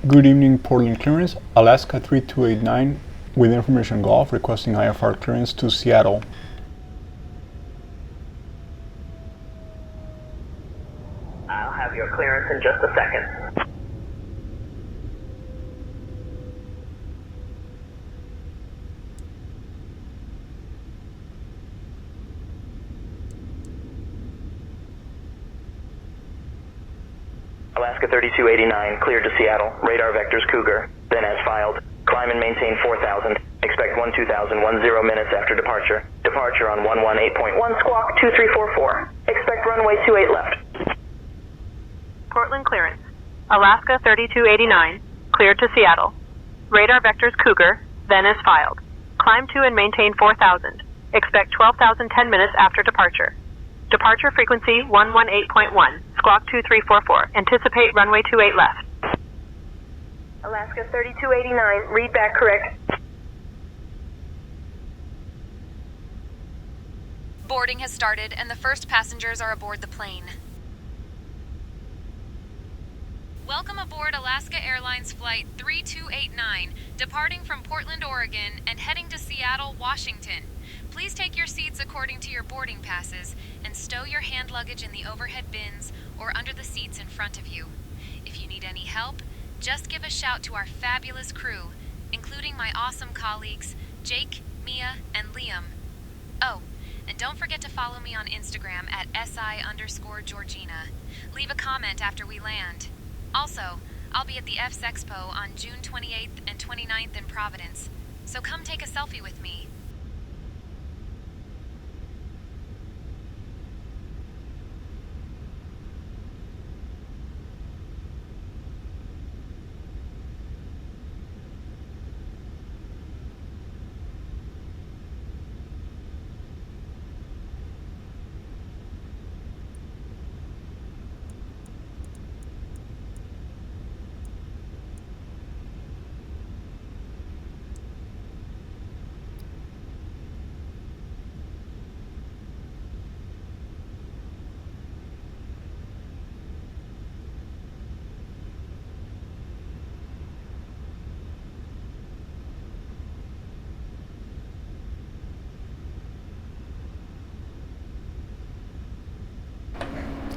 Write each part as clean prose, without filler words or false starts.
Good evening, Portland clearance, Alaska 3289 with information Golf requesting IFR clearance to Seattle. I'll have your clearance in just a second. Alaska 3289, cleared to Seattle. Radar vectors Cougar. Then as filed. Climb and maintain 4000. Expect 12000, 10 minutes after departure. Departure on 118.1 squawk 2344. Expect runway 28 left. Portland clearance. Alaska 3289, cleared to Seattle. Radar vectors Cougar, then as filed. Climb to and maintain 4000. Expect 12,000 10 minutes after departure. Departure frequency 118.1, squawk 2344. Anticipate runway 28 left. Alaska 3289, read back correct. Boarding has started and the first passengers are aboard the plane. Welcome aboard Alaska Airlines Flight 3289, departing from Portland, Oregon and heading to Seattle, Washington. Please take your seats according to your boarding passes and stow your hand luggage in the overhead bins or under the seats in front of you. If you need any help, just give a shout to our fabulous crew, including my awesome colleagues, Jake, Mia, and Liam. Oh, and don't forget to follow me on Instagram at SI_Georgina. Leave a comment after we land. Also, I'll be at the F's Expo on June 28th and 29th in Providence, so come take a selfie with me.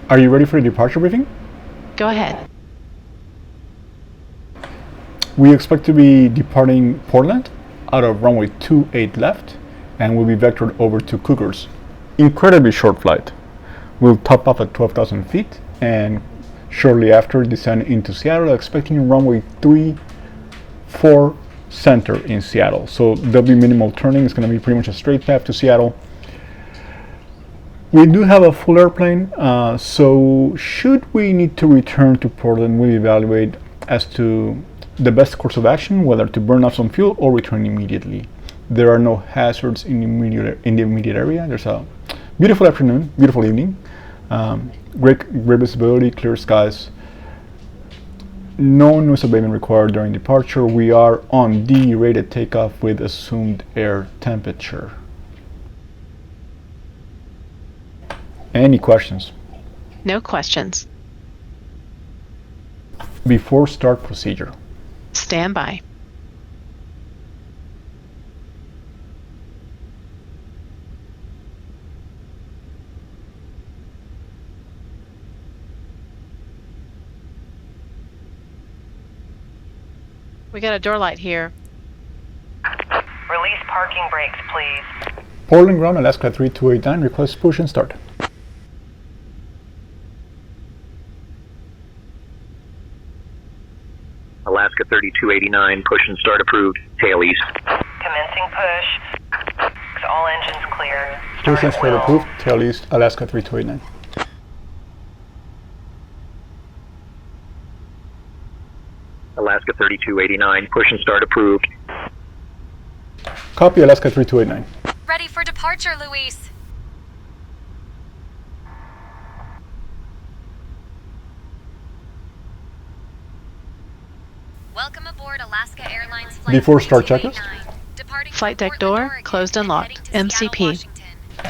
Are you ready for the departure briefing? Go ahead. We expect to be departing Portland out of runway 28 left and will be vectored over to Cougars. Incredibly short flight. We'll top off at 12,000 feet and shortly after descend into Seattle, expecting runway 34 center in Seattle. So there'll be minimal turning. It's going to be pretty much a straight path to Seattle. We do have a full airplane, so should we need to return to Portland, we'll evaluate as to the best course of action, whether to burn off some fuel or return immediately. There are no hazards in the immediate area. There's a beautiful afternoon, beautiful evening, great visibility, clear skies. No noise abatement required during departure. We are on D-rated takeoff with assumed air temperature. Any questions? No questions. Before start procedure. Stand by. We got a door light here. Release parking brakes, please. Portland ground, Alaska 3289, request push and start. Alaska 3289, push and start approved, tail east. Commencing push. All engines clear. Push and start approved, tail east, Alaska 3289. Alaska 3289, push and start approved. Copy, Alaska 3289. Ready for departure, Luis. Welcome aboard Alaska Airlines Flight Before start checklist. 3289, departing Flight from deck Portland, door Oregon, closed and locked. heading to Seattle, MCP. Washington.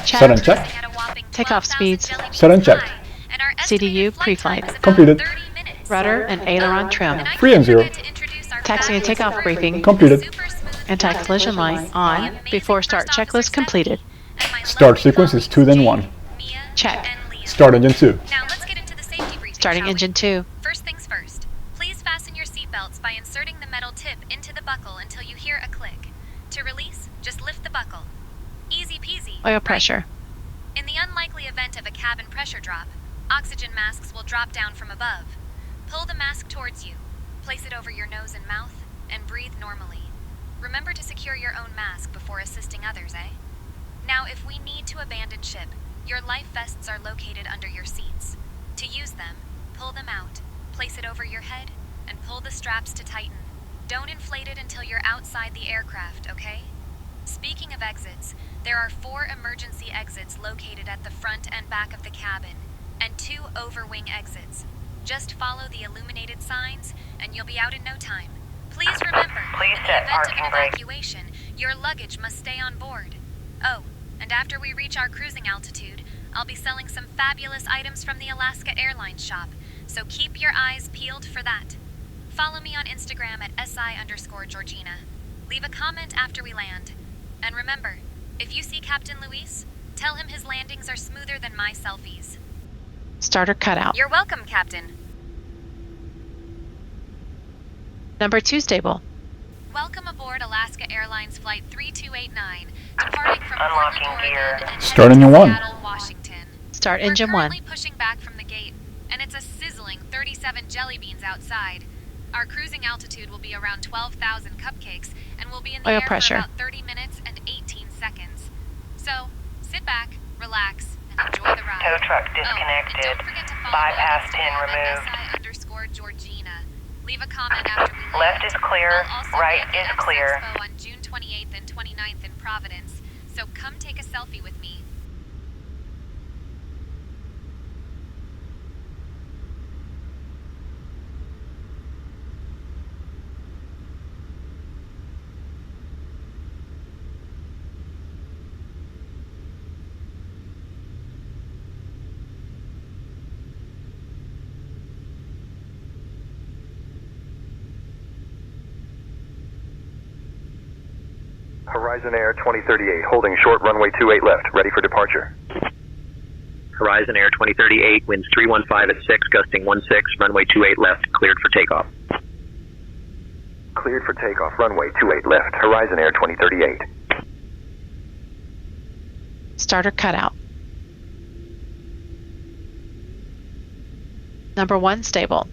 Set and check. At a whopping Takeoff 12,000 speeds. millimeters Set and checked. high, and our CDU estimated flight time pre-flight. is about Completed. 30 minutes. Rudder and aileron trim. And I Free can't and zero. forget to introduce our Taxi and fabulous takeoff crew, briefing. the Completed. super smooth Anti-collision light on. amazing Before start first officer checklist completed. Stephanie, and my Start lovely sequence is colleagues 2 then Jake, 1. Mia, Check. and Leah. Start engine 2. Now let's get into the safety briefing, Starting shall we? engine 2. First things first. Please fasten your seatbelts by inserting the metal tip into the buckle until you hear a click. To release, just lift the buckle. Easy peasy. Oil right? pressure. In the unlikely event of a cabin pressure drop, oxygen masks will drop down from above. Pull the mask towards you, place it over your nose and mouth, and breathe normally. Remember to secure your own mask before assisting others, eh? Now, if we need to abandon ship, your life vests are located under your seats. To use them, pull them out, place it over your head, and pull the straps to tighten. Don't inflate it until you're outside the aircraft, okay? Speaking of exits, there are 4 emergency exits located at the front and back of the cabin, and 2 overwing exits. Just follow the illuminated signs, and you'll be out in no time. Please remember, Please in the set event of parking an brake. evacuation, your luggage must stay on board. Oh, and after we reach our cruising altitude, I'll be selling some fabulous items from the Alaska Airlines shop, so keep your eyes peeled for that. Follow me on Instagram at SI_Georgina. Leave a comment after we land. And remember, if you see Captain Luis, tell him his landings are smoother than my selfies. Starter cutout. You're welcome, Captain. Number 2 stable. Welcome aboard Alaska Airlines Flight 3289, departing from Unlocking Portland, gear. Oregon, and Start heading engine to 1. Seattle, Washington. Start We're engine 1. currently pushing back from the gate, and it's a sizzling 37 jelly beans outside. Our cruising altitude will be around 12,000 cupcakes, and we'll be in the Oil air pressure. for about 30 minutes and 18 seconds. So, sit back, relax, and enjoy the ride. Tow truck Oh, and disconnected. don't forget to follow Bypass us pin at removed. SI_Georgina. Leave a comment after we leave. Left is clear, I'll also right be at the is clear. Expo on June 28th and 29th in Providence, so come take a selfie with me. Horizon Air 2038, holding short runway 28 left, ready for departure. Horizon Air 2038, winds 315 at 6, gusting 16, runway 28 left, cleared for takeoff. Cleared for takeoff, runway 28 left, Horizon Air 2038. Starter cutout. Number 1 stable.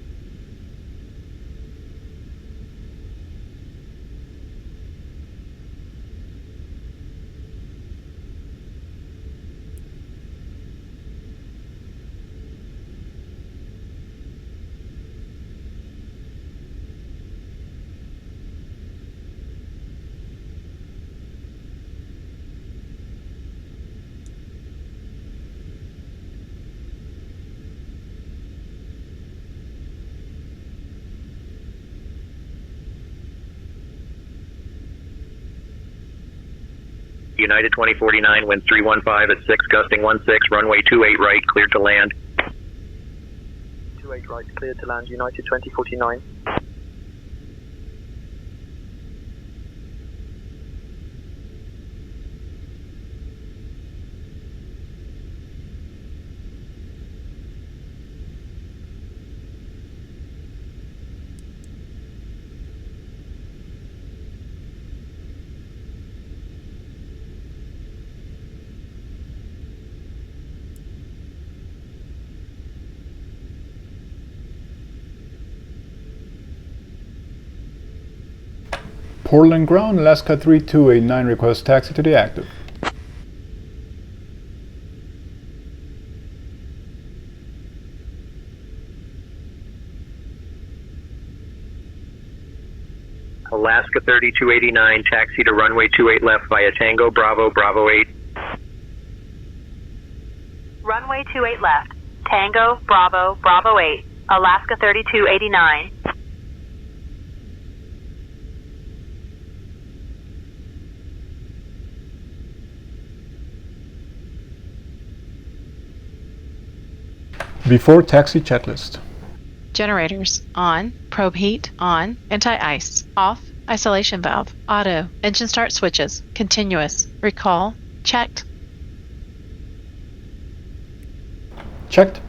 United 2049, winds 315 at 6, gusting 16, runway 28 right, cleared to land. 28 right, cleared to land, United 2049. Portland ground, Alaska 3289 requests taxi to the active. Alaska 3289, taxi to runway 28 left via Tango Bravo Bravo 8. Runway 28 left. Tango, Bravo, Bravo 8. Alaska 3289. Before taxi checklist. Generators on, probe heat on, anti-ice off, isolation valve, auto, engine start switches, continuous, recall, checked. Checked.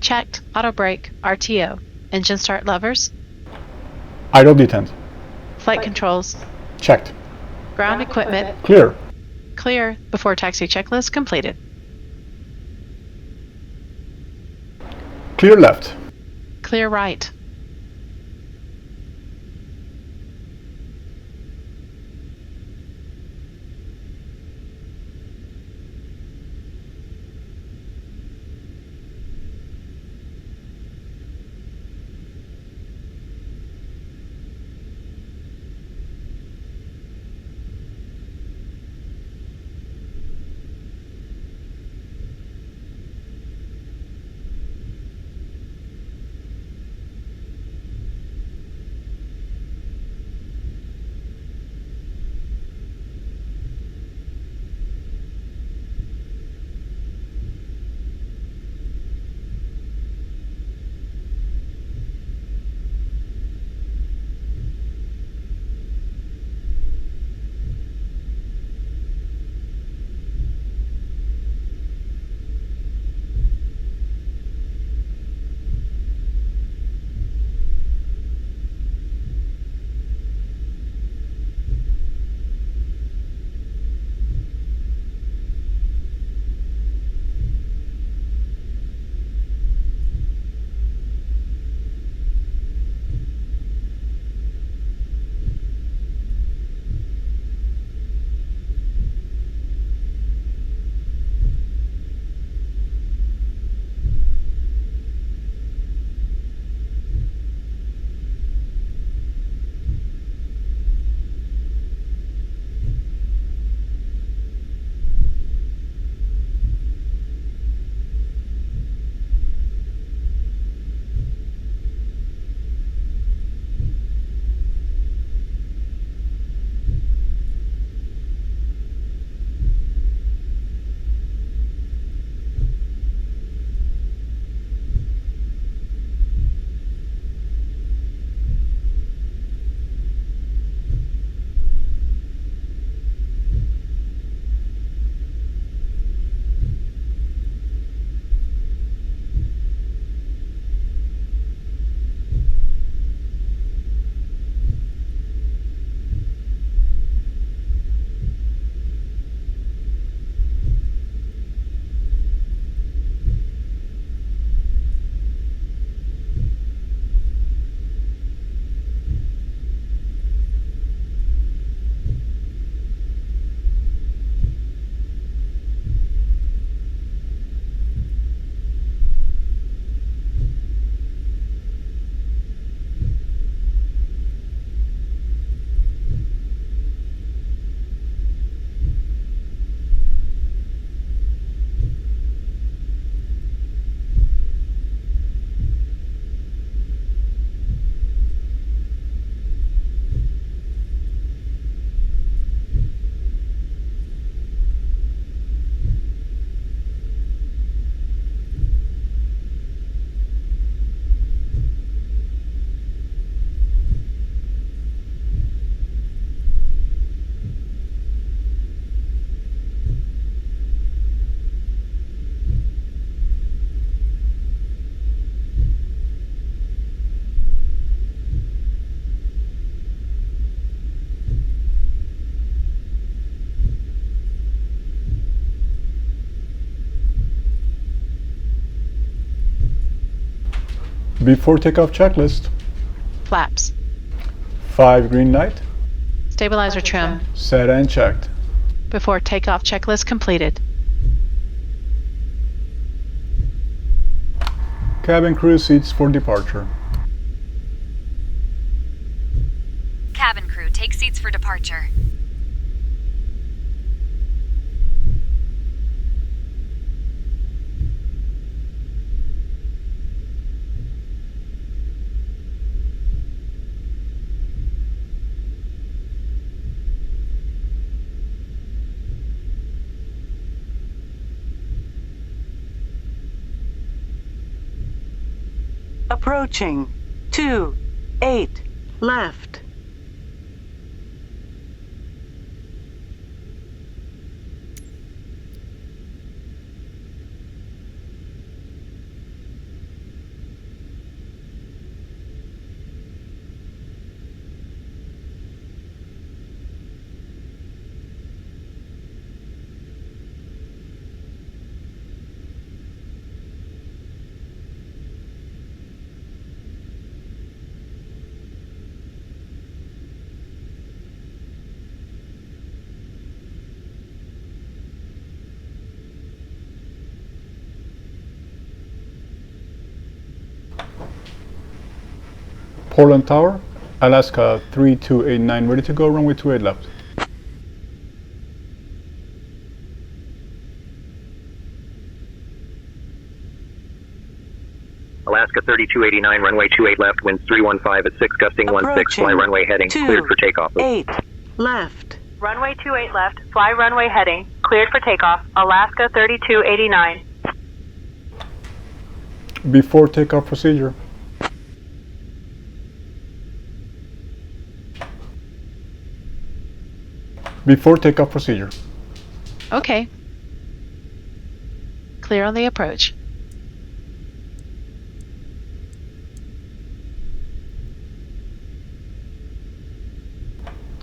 Checked, auto brake, RTO, engine start levers, Idle detent. flight controls, Checked. ground equipment, Clear. clear before taxi checklist completed. Clear left. Clear right. Before takeoff checklist. Flaps. 5 green light. Stabilizer trim. Set and checked. Before takeoff checklist completed. Cabin crew seats for departure. Cabin crew, take seats for departure. Approaching 28 left. Portland Tower, Alaska 3289, ready to go, runway 28 left. Alaska 3289, runway 28 left, winds 315 at 6, gusting 16, fly runway heading, cleared for takeoff. 8 left. Runway 28 left, fly runway heading, cleared for takeoff, Alaska 3289. Before takeoff procedure. Before takeoff procedure. Okay. Clear on the approach.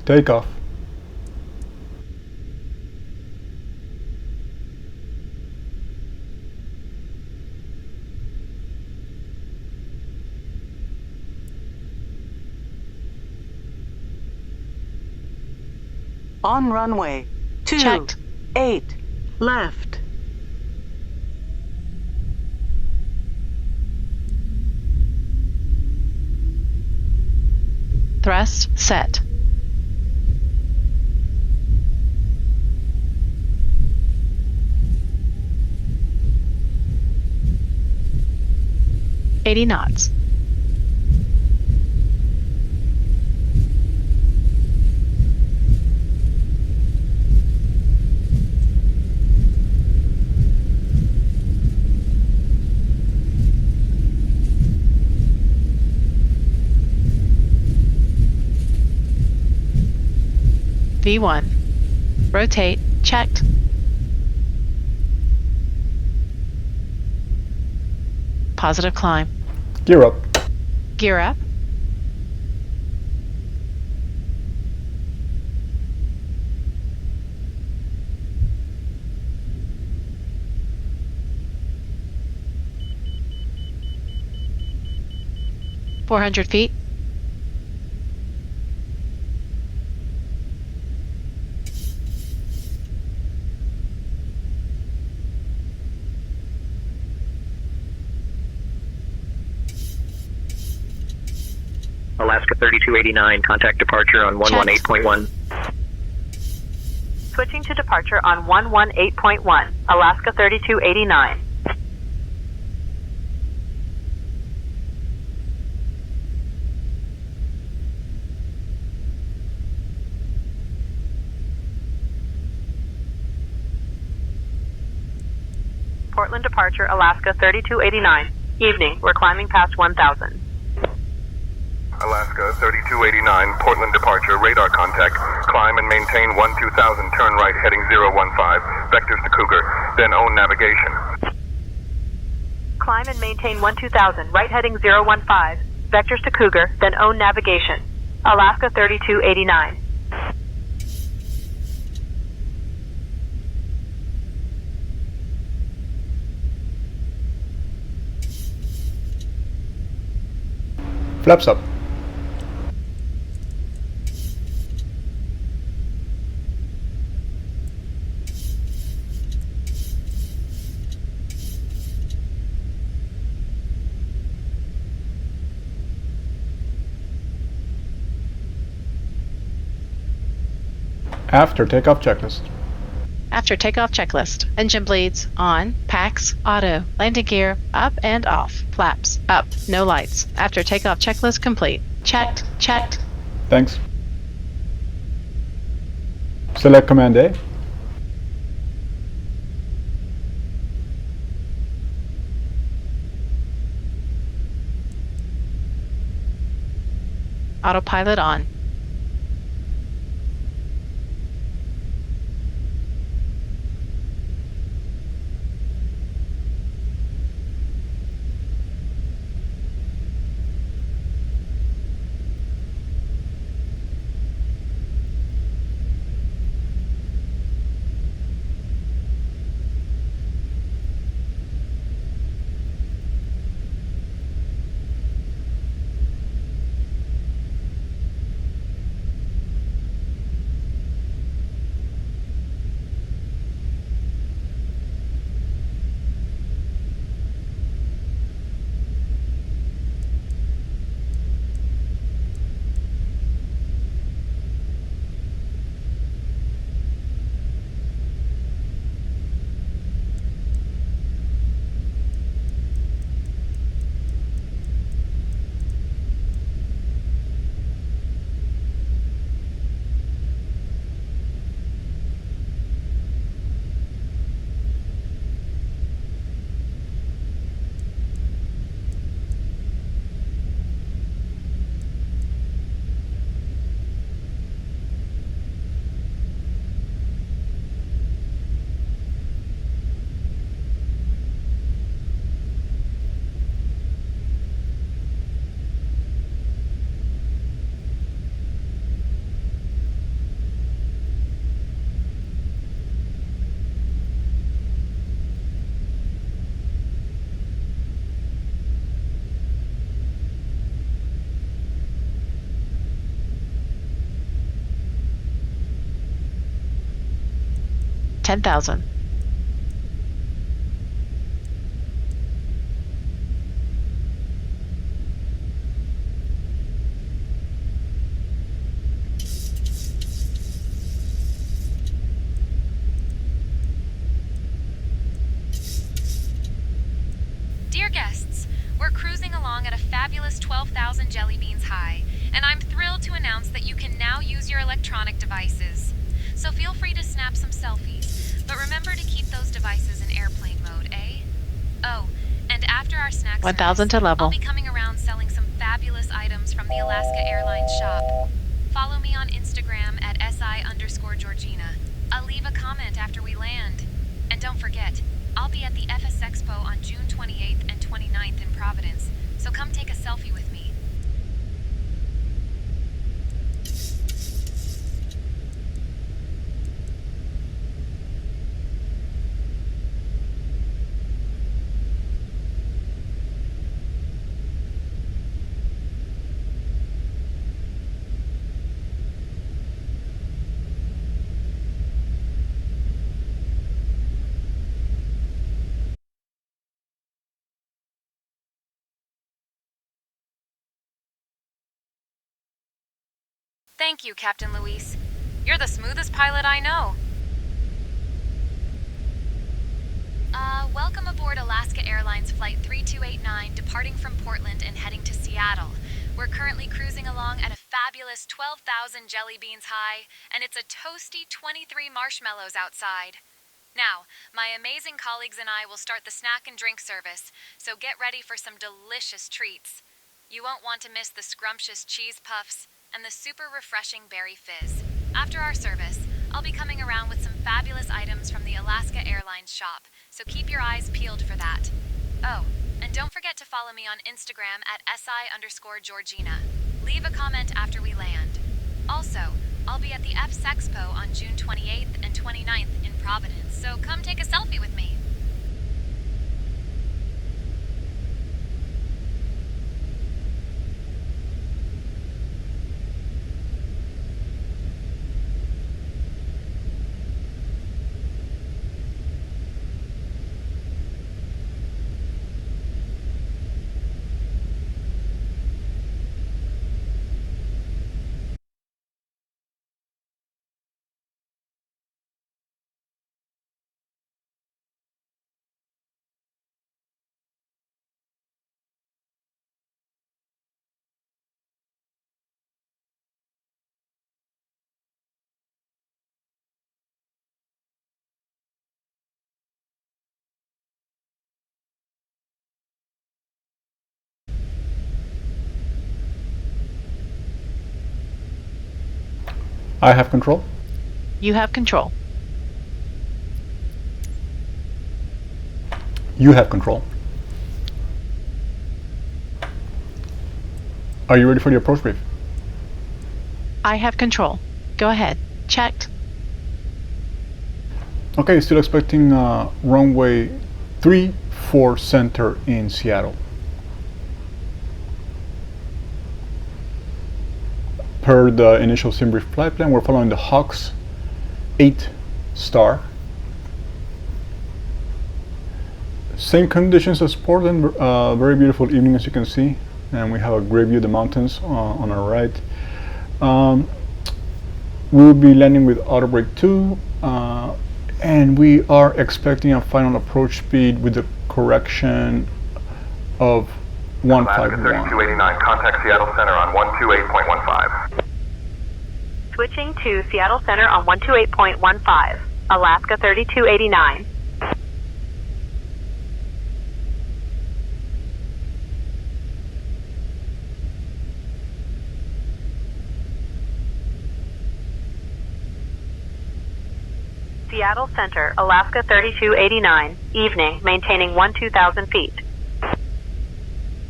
Takeoff. On runway 28 left. Thrust set. $80 knots. V1. Rotate. Checked. Positive climb. Gear up. Gear up. $400 feet. Alaska 3289, contact departure on 118.1. Switching to departure on 118.1, Alaska 3289. Portland departure, Alaska 3289. Evening, we're climbing past 1000. Alaska 3289, Portland departure, radar contact, climb and maintain 12000, turn right heading 015, vectors to Cougar, then own navigation. Climb and maintain 12000, right heading 015, vectors to Cougar, then own navigation. Alaska 3289. Flaps up. After takeoff checklist. After takeoff checklist. Engine bleeds. On. Packs. Auto. Landing gear. Up and off. Flaps. Up. No lights. After takeoff checklist complete. Checked. Checked. Thanks. Select Command A. Autopilot on. $10,000. Dear guests, we're cruising along at a fabulous 12,000 jelly beans high, and I'm thrilled to announce that you can now use your electronic devices. So feel free to snap some selfies, but remember to keep those devices in airplane mode, eh? Oh, and after our snack 1,000 to service, level. I'll be coming around selling some fabulous items from the Alaska Airlines shop. Follow me on Instagram at SI_Georgina. I'll leave a comment after we land. And don't forget, I'll be at the FS Expo on June 28th and 29th in Providence, so come take a selfie with me. Thank you, Captain Luis. You're the smoothest pilot I know. Welcome aboard Alaska Airlines Flight 3289, departing from Portland and heading to Seattle. We're currently cruising along at a fabulous 12,000 jelly beans high, and it's a toasty 23 marshmallows outside. Now, my amazing colleagues and I will start the snack and drink service, so get ready for some delicious treats. You won't want to miss the scrumptious cheese puffs and the super refreshing berry fizz. After our service, I'll be coming around with some fabulous items from the Alaska Airlines shop, so keep your eyes peeled for that. Oh, and don't forget to follow me on Instagram at SI_Georgina. Leave a comment after we land. Also, I'll be at the FS Expo on June 28th and 29th in Providence, so come take a selfie with me. I have control. You have control. You have control. Are you ready for the approach brief? I have control. Go ahead. Checked. Okay, still expecting runway 34 center in Seattle. Per the initial sim brief flight plan, we're following the Hawks 8 star. Same conditions as Portland, very beautiful evening as you can see, and we have a great view of the mountains on our right. We will be landing with auto brake 2, and we are expecting a final approach speed with the correction of 151. 3289, contact Seattle Center on 128.15. Switching to Seattle Center on 128.15, Alaska 3289. Seattle Center, Alaska 3289, evening, maintaining 12,000 feet.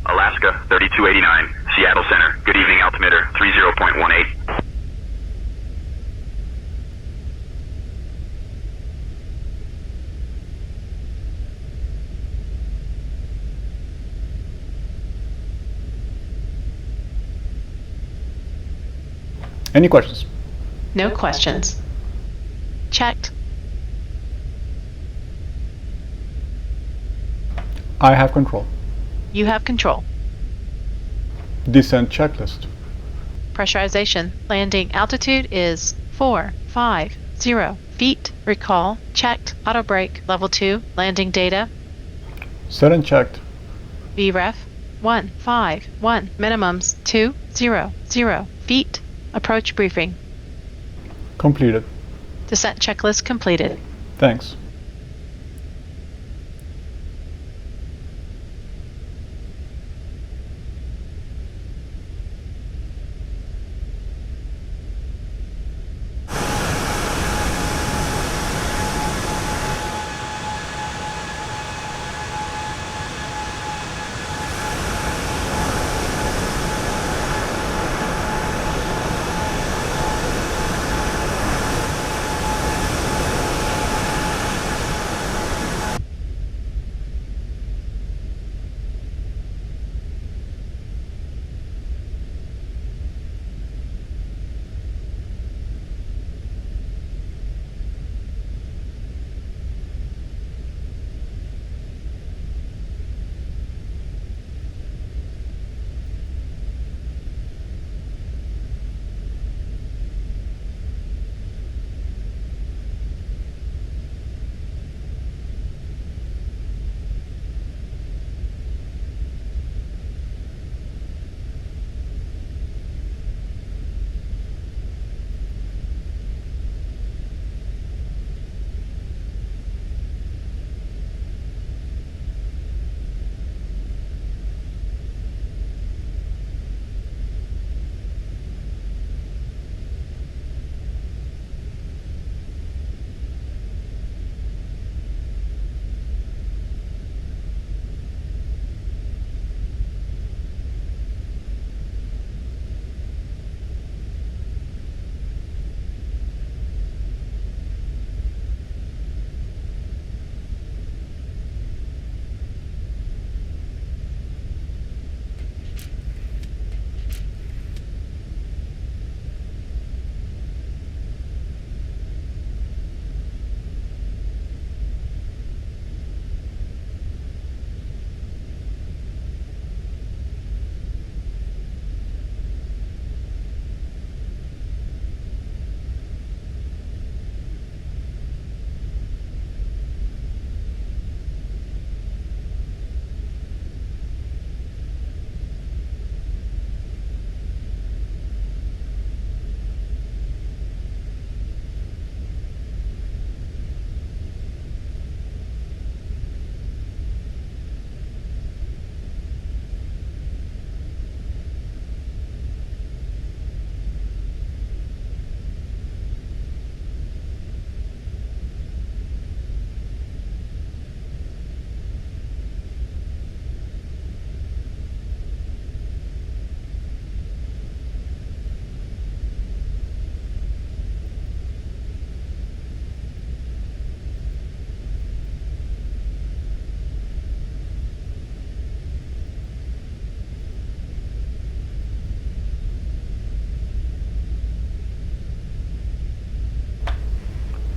Alaska 3289, Seattle Center. Good evening, altimeter 30.18. Any questions? No questions. Checked. I have control. You have control. Descent checklist. Pressurization. Landing altitude is 450 feet. Recall. Checked. Auto brake. Level 2. Landing data. Set and checked. VREF 151. Minimums 200 feet. Approach briefing. Completed. Descent checklist completed. Thanks.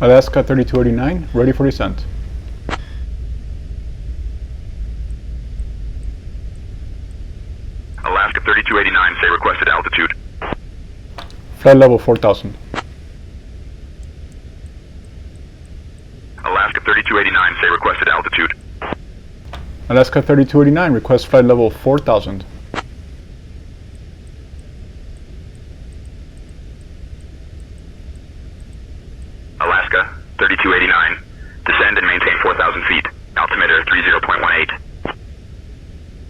Alaska 3289, ready for descent. Alaska 3289, say requested altitude. Flight level 4000. Alaska 3289, say requested altitude. Alaska 3289, request flight level 4000. Alaska 3289, descend and maintain 4,000 feet. Altimeter 30.18.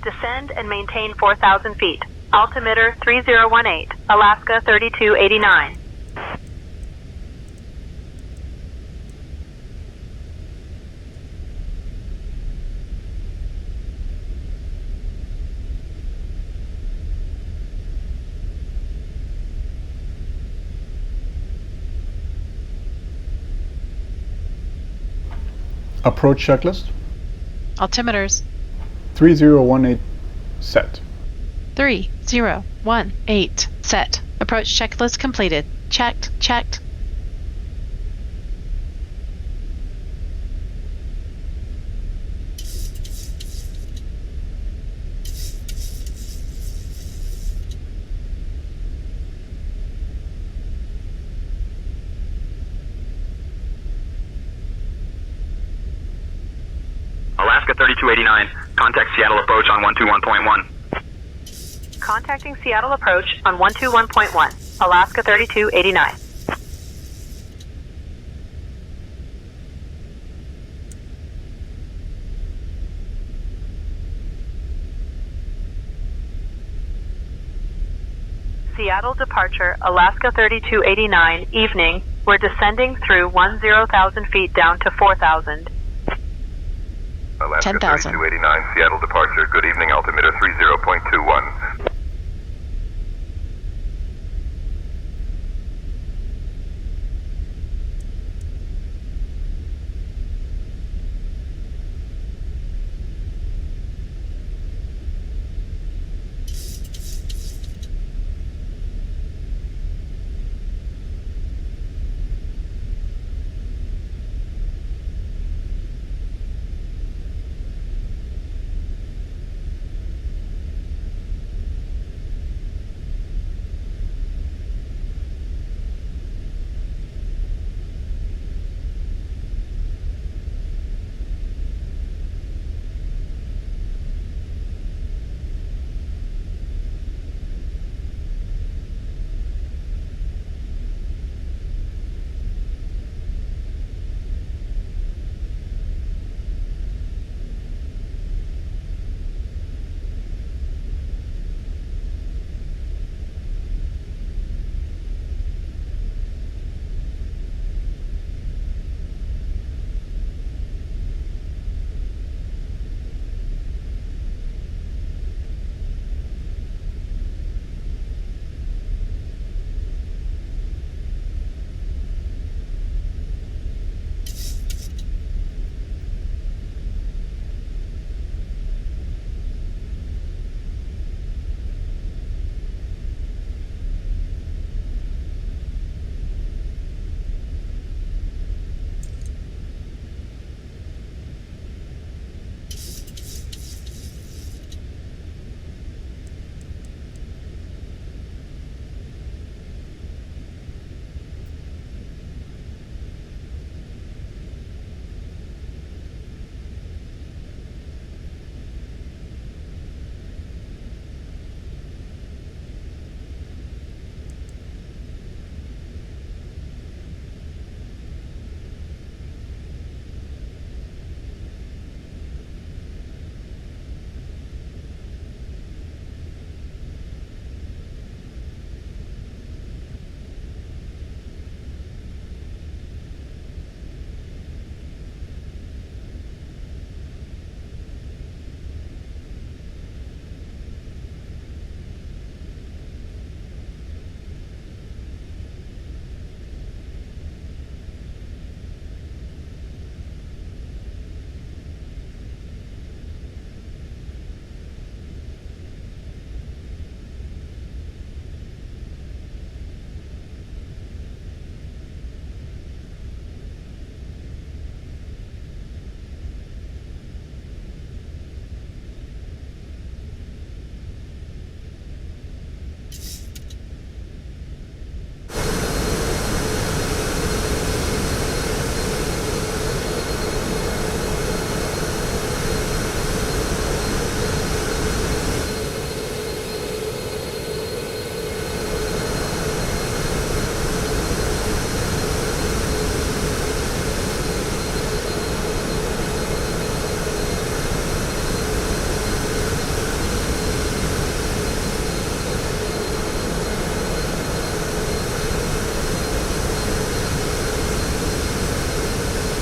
Descend and maintain 4,000 feet. Altimeter 3018. Alaska 3289. Approach checklist. Altimeters 3018 set. 3018 set. Approach checklist completed. Checked. Checked. Alaska 3289, contact Seattle approach on 121.1. Contacting Seattle approach on 121.1. Alaska 3289. Seattle departure, Alaska 3289, evening. We're descending through 10,000 feet down to 4,000. Alaska 10,000. 3289, Seattle departure. Good evening, altimeter 30.21.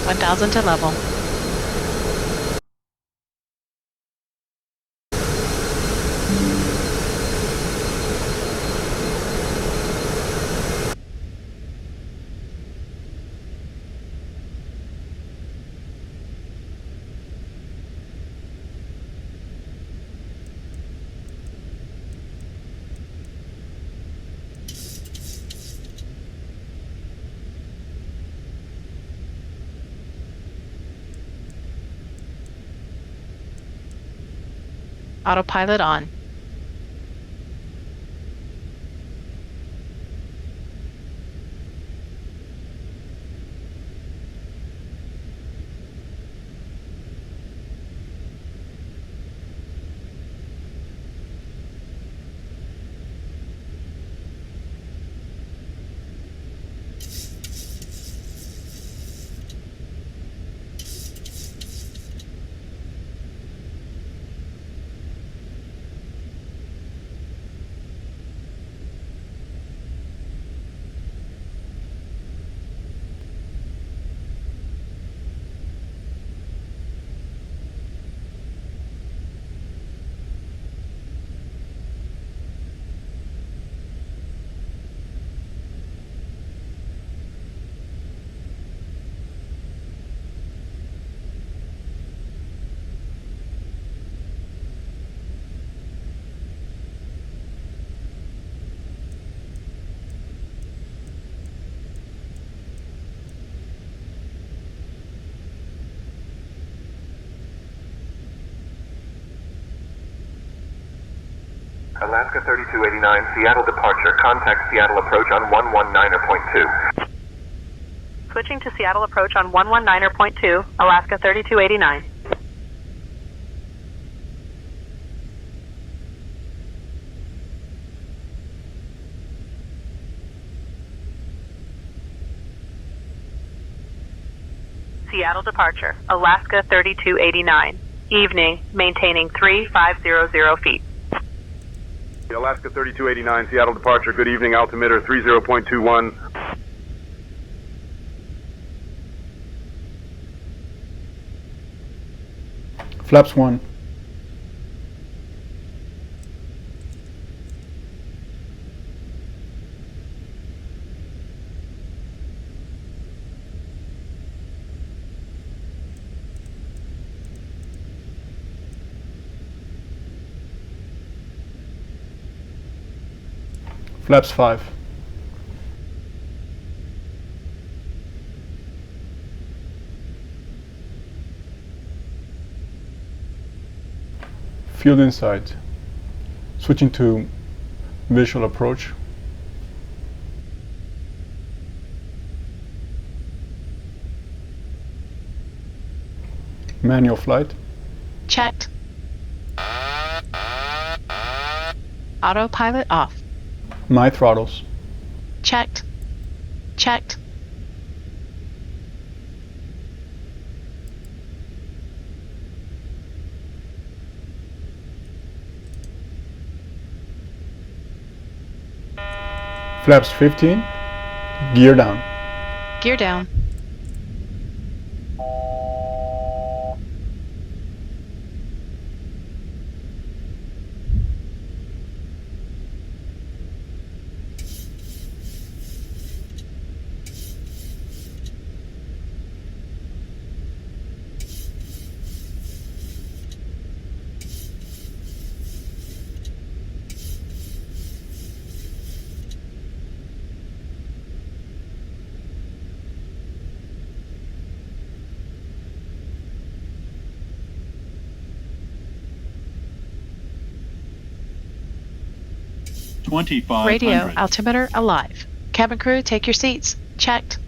1000 to level. Autopilot on. Alaska 3289, Seattle departure. Contact Seattle approach on 119.2. Switching to Seattle approach on 119.2, Alaska 3289. Seattle departure, Alaska 3289. Evening, maintaining 3500 feet. Alaska 3289, Seattle departure. Good evening, altimeter 30.21. Flaps 1. Flaps 5. Field in sight. Switching to visual approach. Manual flight. Checked. Autopilot off. My throttles. Checked. Checked. Flaps 15. Gear down. Gear down. Radio altimeter alive. Cabin crew, take your seats. Checked.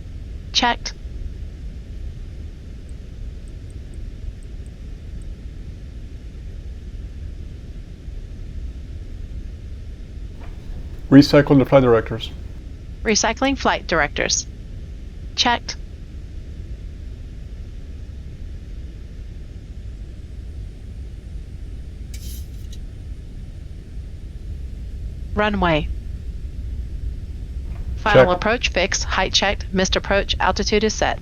Checked. Recycle the flight directors. Recycling flight directors. Checked. Runway. Final Check. approach fix, height checked, missed approach, altitude is set.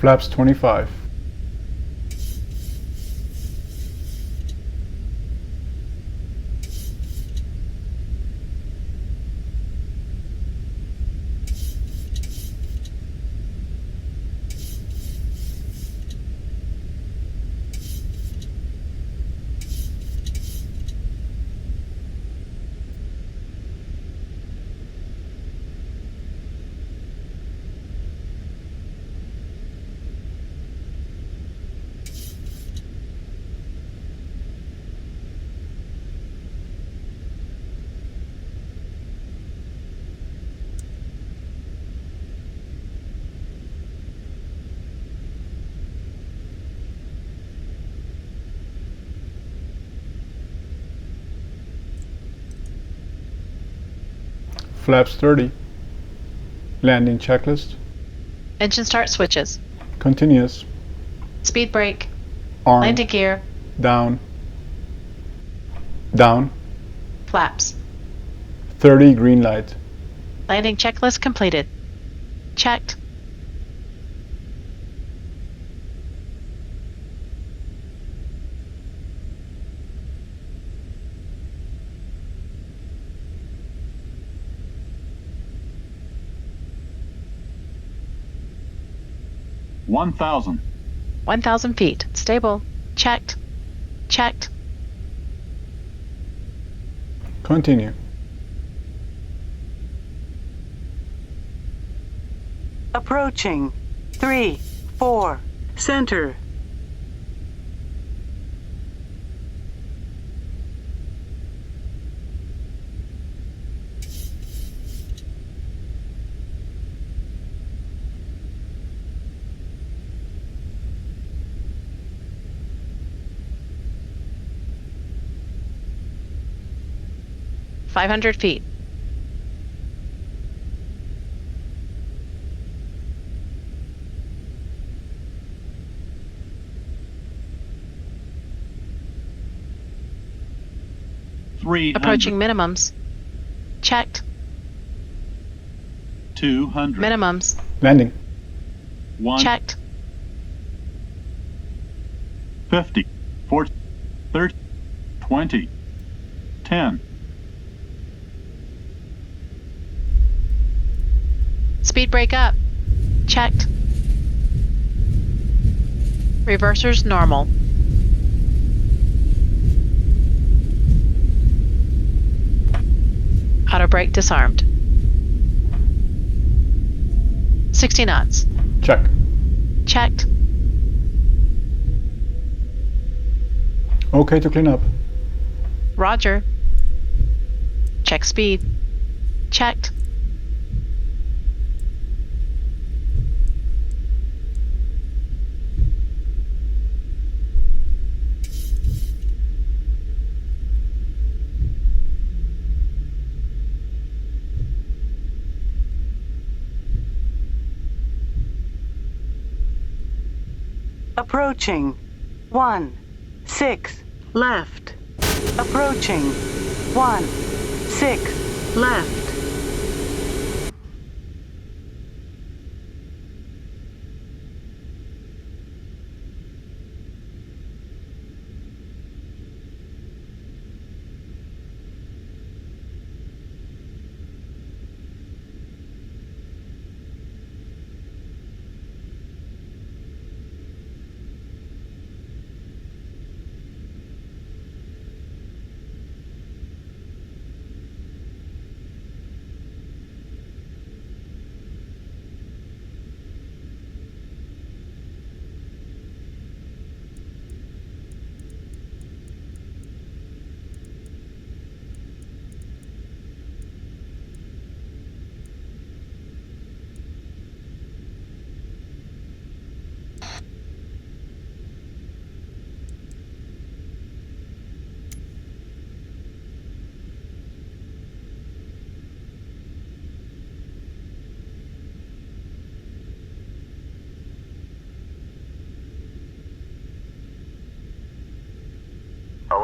Flaps 25. Flaps 30. Landing checklist. Engine start switches. Continuous. Speed brake. Arm. Landing gear. Down. Down. Flaps. 30 green light. Landing checklist completed. Checked. One 1,000 feet. Stable. Checked. Checked. Continue. Approaching. 3, 4. Center. $500 feet. Approaching minimums. Checked. 200. Minimums. Landing. Checked. 50. 40. 30. 20. 10. Speed brake up. Checked. Reversers normal. Auto brake disarmed. 60 knots. Check. Checked. Okay to clean up. Roger. Check speed. Checked. Approaching. 1, 6. Left. Approaching. 1, 6. Left.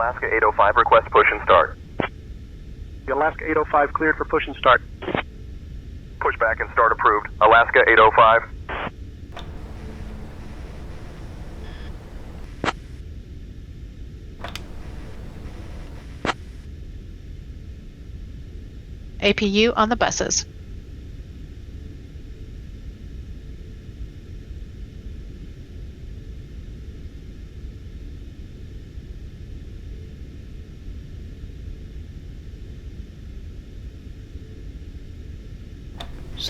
Alaska 805, request push and start. The Alaska 805 cleared for push and start. Push back and start approved. Alaska 805. APU on the buses.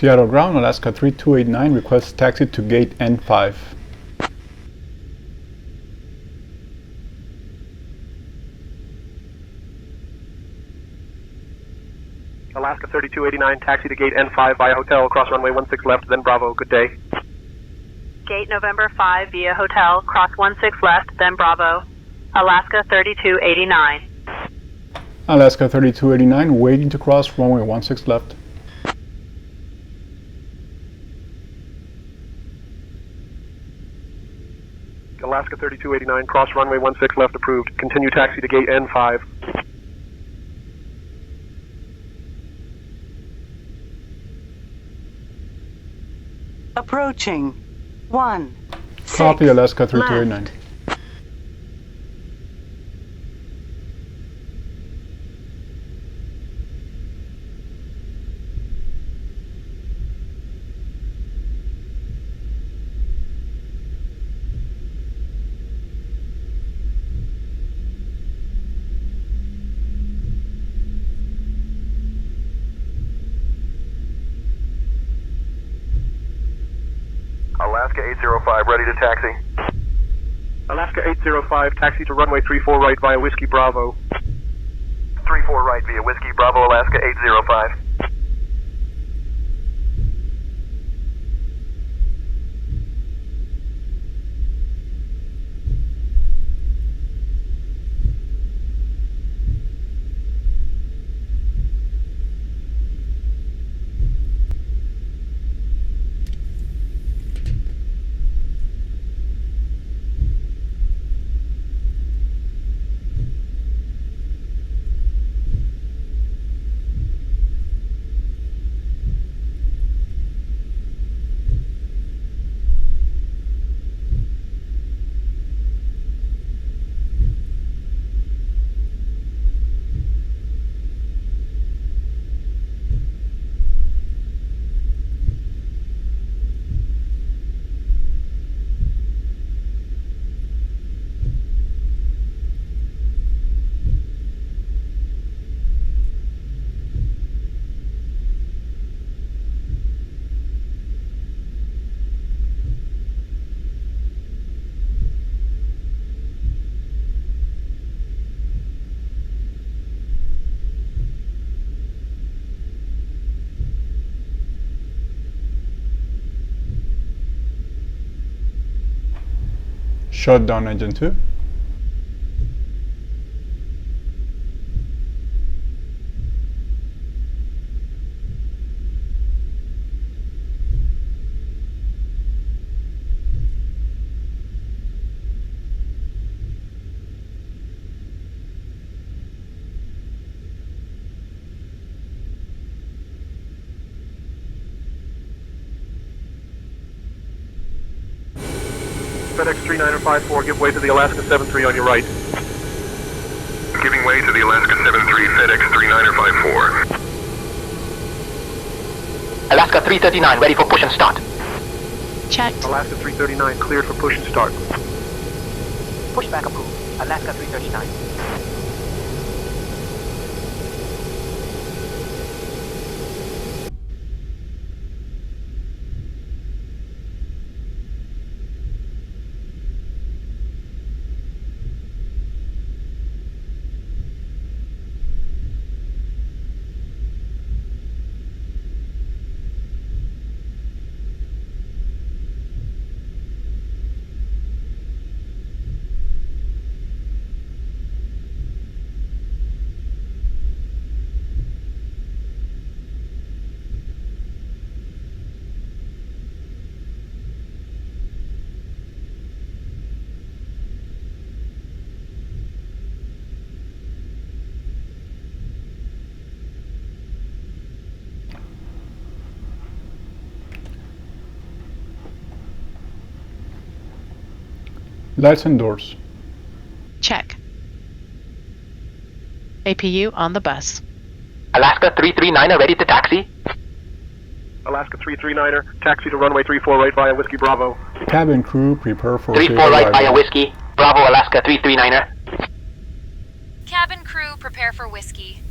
Seattle ground, Alaska 3289 requests taxi to gate N5. Alaska 3289, taxi to gate N5 via hotel, cross runway 16 left, then Bravo. Good day. Gate November 5 via hotel, cross 16 left, then Bravo. Alaska 3289. Alaska 3289 waiting to cross runway 16 left. Alaska 3289, cross runway 16 left, approved. Continue taxi to gate N5. Approaching. 1. Copy, 6 Alaska 3289. left. Alaska 805, ready to taxi. Alaska 805, taxi to runway 34 right via Whiskey Bravo. 34 right via Whiskey Bravo, Alaska 805. Shut down engine 2. FedEx 3954, give way to the Alaska 73 on your right. Giving way to the Alaska 73, FedEx 3954. Alaska 339, ready for push and start. Checked. Alaska 339, cleared for push and start. Pushback approved. Alaska 339. Lights and doors. Check. APU on the bus. Alaska 339er ready to taxi. Alaska 339er, taxi to runway 34 right via Whiskey Bravo. Cabin crew, prepare for 34 safe right arrival. via Whiskey. Bravo, Alaska 339er. Cabin crew, prepare for whiskey.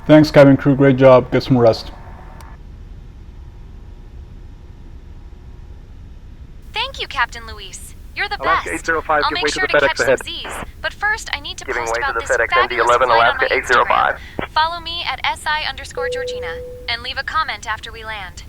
Thanks, cabin crew. Great job. Get some rest. Thank you, Captain Luis. You're the Alaska best. 805, I'll give make way to sure the to FedEx catch some ahead. Z's. But first, I need to Giving post way to about the this FedEx fabulous MD-11, flight on Alaska my 805. Instagram. Follow me at SI_Georgina and leave a comment after we land.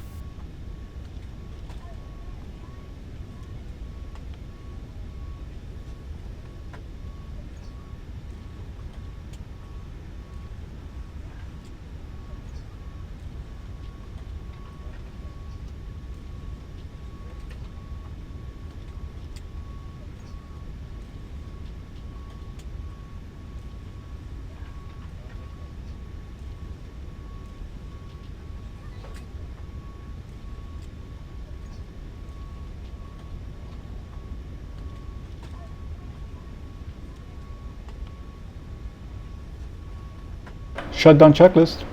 Shutdown checklist.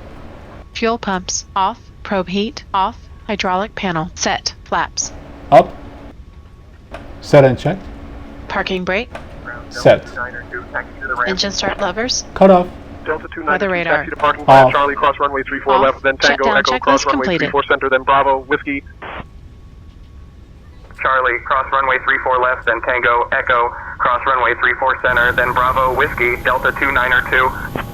Fuel pumps off. Probe heat off. Hydraulic panel set. Flaps. Up. Set and check. Parking brake. Set. Engine start levers. Cut off. Delta Weather 292, radar. taxi to parking plan, Off. Charlie, cross runway 34 Off. left, then Tango Shutdown Echo, cross checklist runway completed. 34 center, then Bravo, Whiskey. Charlie, cross runway 34 left, then Tango Echo, cross runway 34 center, then Bravo Whiskey, Delta 292.